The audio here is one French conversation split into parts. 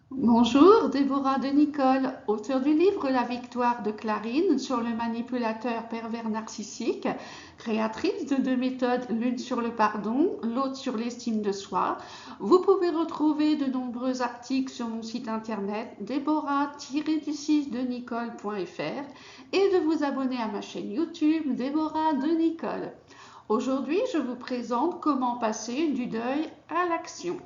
Bonjour, Déborah de Nicole, auteure du livre La victoire de Clarine sur le manipulateur pervers narcissique, créatrice de deux méthodes, l'une sur le pardon, l'autre sur l'estime de soi. Vous pouvez retrouver de nombreux articles sur mon site internet déborah-de-nicole.fr et de vous abonner à ma chaîne YouTube Déborah de Nicole. Aujourd'hui, je vous présente comment passer du deuil à l'action.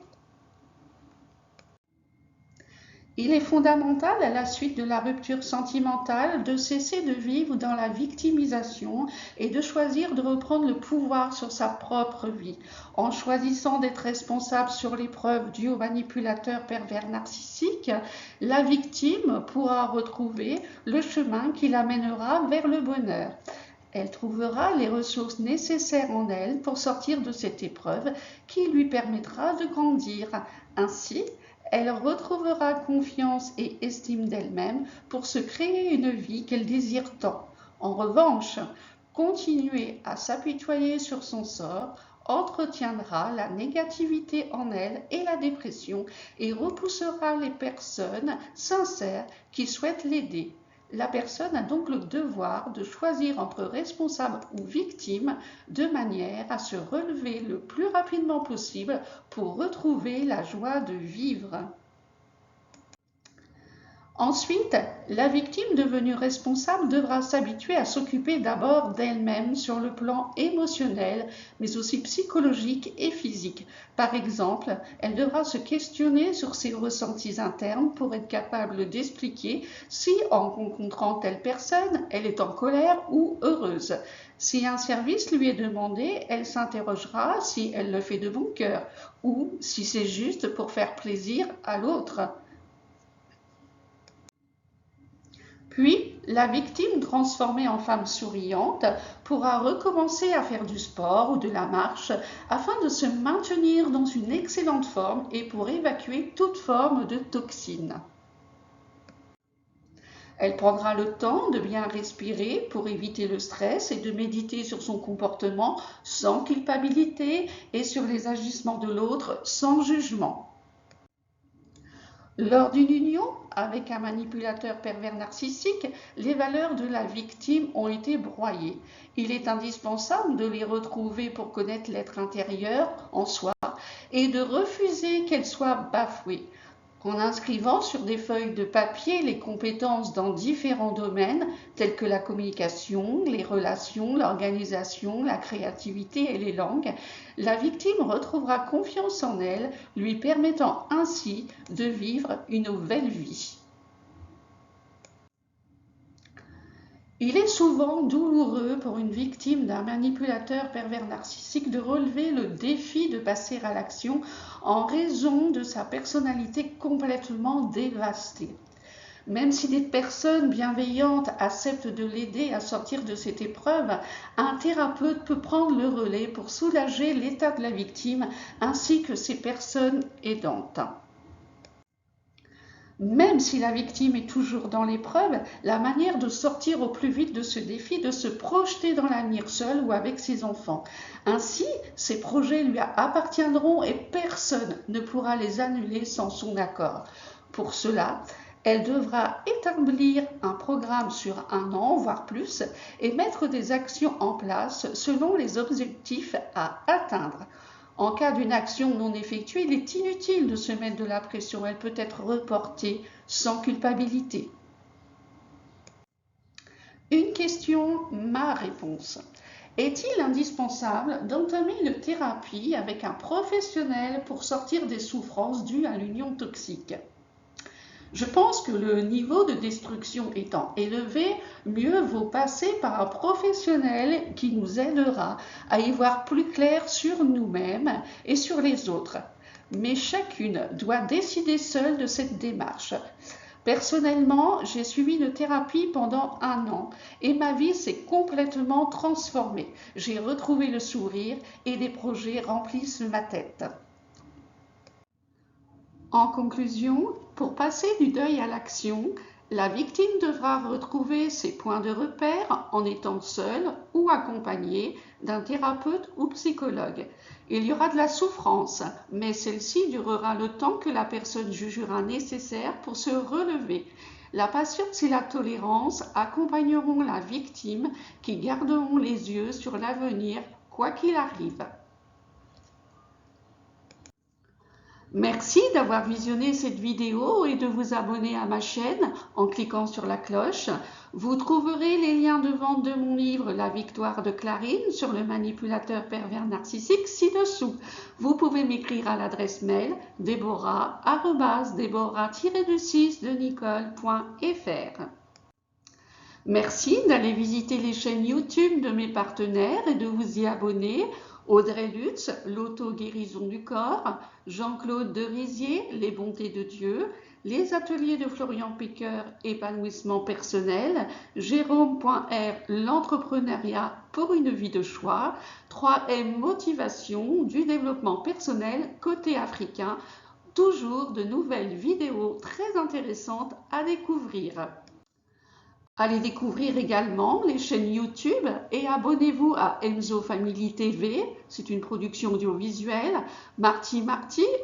Il est fondamental, à la suite de la rupture sentimentale, de cesser de vivre dans la victimisation et de choisir de reprendre le pouvoir sur sa propre vie. En choisissant d'être responsable sur l'épreuve due au manipulateur pervers narcissique, la victime pourra retrouver le chemin qui l'amènera vers le bonheur. Elle trouvera les ressources nécessaires en elle pour sortir de cette épreuve qui lui permettra de grandir. Ainsi, elle retrouvera confiance et estime d'elle-même pour se créer une vie qu'elle désire tant. En revanche, continuer à s'apitoyer sur son sort entretiendra la négativité en elle et la dépression et repoussera les personnes sincères qui souhaitent l'aider. La personne a donc le devoir de choisir entre responsable ou victime de manière à se relever le plus rapidement possible pour retrouver la joie de vivre. Ensuite, la victime devenue responsable devra s'habituer à s'occuper d'abord d'elle-même sur le plan émotionnel, mais aussi psychologique et physique. Par exemple, elle devra se questionner sur ses ressentis internes pour être capable d'expliquer si, en rencontrant telle personne, elle est en colère ou heureuse. Si un service lui est demandé, elle s'interrogera si elle le fait de bon cœur ou si c'est juste pour faire plaisir à l'autre. Puis, la victime transformée en femme souriante pourra recommencer à faire du sport ou de la marche afin de se maintenir dans une excellente forme et pour évacuer toute forme de toxines. Elle prendra le temps de bien respirer pour éviter le stress et de méditer sur son comportement sans culpabilité et sur les agissements de l'autre sans jugement. Lors d'une union avec un manipulateur pervers narcissique, les valeurs de la victime ont été broyées. Il est indispensable de les retrouver pour connaître l'être intérieur en soi et de refuser qu'elles soient bafouées. En inscrivant sur des feuilles de papier les compétences dans différents domaines tels que la communication, les relations, l'organisation, la créativité et les langues, la victime retrouvera confiance en elle, lui permettant ainsi de vivre une nouvelle vie. Il est souvent douloureux pour une victime d'un manipulateur pervers narcissique de relever le défi de passer à l'action en raison de sa personnalité complètement dévastée. Même si des personnes bienveillantes acceptent de l'aider à sortir de cette épreuve, un thérapeute peut prendre le relais pour soulager l'état de la victime ainsi que ses personnes aidantes. Même si la victime est toujours dans l'épreuve, la manière de sortir au plus vite de ce défi est de se projeter dans l'avenir seul ou avec ses enfants. Ainsi, ses projets lui appartiendront et personne ne pourra les annuler sans son accord. Pour cela, elle devra établir un programme sur un an, voire plus, et mettre des actions en place selon les objectifs à atteindre. En cas d'une action non effectuée, il est inutile de se mettre de la pression. Elle peut être reportée sans culpabilité. Une question, ma réponse. Est-il indispensable d'entamer une thérapie avec un professionnel pour sortir des souffrances dues à l'union toxique ? Je pense que le niveau de destruction étant élevé, mieux vaut passer par un professionnel qui nous aidera à y voir plus clair sur nous-mêmes et sur les autres. Mais chacune doit décider seule de cette démarche. Personnellement, j'ai suivi une thérapie pendant 1 an et ma vie s'est complètement transformée. J'ai retrouvé le sourire et des projets remplissent ma tête. En conclusion, pour passer du deuil à l'action, La victime devra retrouver ses points de repère en étant seule ou accompagnée d'un thérapeute ou psychologue. Il y aura de la souffrance, mais celle-ci durera le temps que la personne jugera nécessaire pour se relever. La patience et la tolérance accompagneront la victime qui garderont les yeux sur l'avenir, quoi qu'il arrive. Merci d'avoir visionné cette vidéo et de vous abonner à ma chaîne en cliquant sur la cloche. Vous trouverez les liens de vente de mon livre La victoire de Clarine sur le manipulateur pervers narcissique ci-dessous. Vous pouvez m'écrire à l'adresse mail deborah@deborah-de-nicole.fr. Merci d'aller visiter les chaînes YouTube de mes partenaires et de vous y abonner. Audrey Lutz, l'auto-guérison du corps, Jean-Claude Derisier, les bontés de Dieu, les ateliers de Florian Piqueur, épanouissement personnel, Jérôme.r, l'entrepreneuriat pour une vie de choix, 3M motivation, du développement personnel côté africain, toujours de nouvelles vidéos très intéressantes à découvrir. Allez découvrir également les chaînes YouTube et abonnez-vous à Enzo Family TV, c'est une production audiovisuelle, Marty,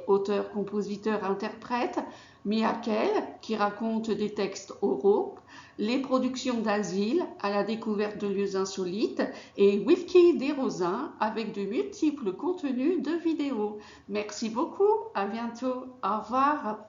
auteur, compositeur, interprète, Miakel, qui raconte des textes oraux, les productions d'Asile à la découverte de lieux insolites et Whisky des Rosins avec de multiples contenus de vidéos. Merci beaucoup, à bientôt, au revoir.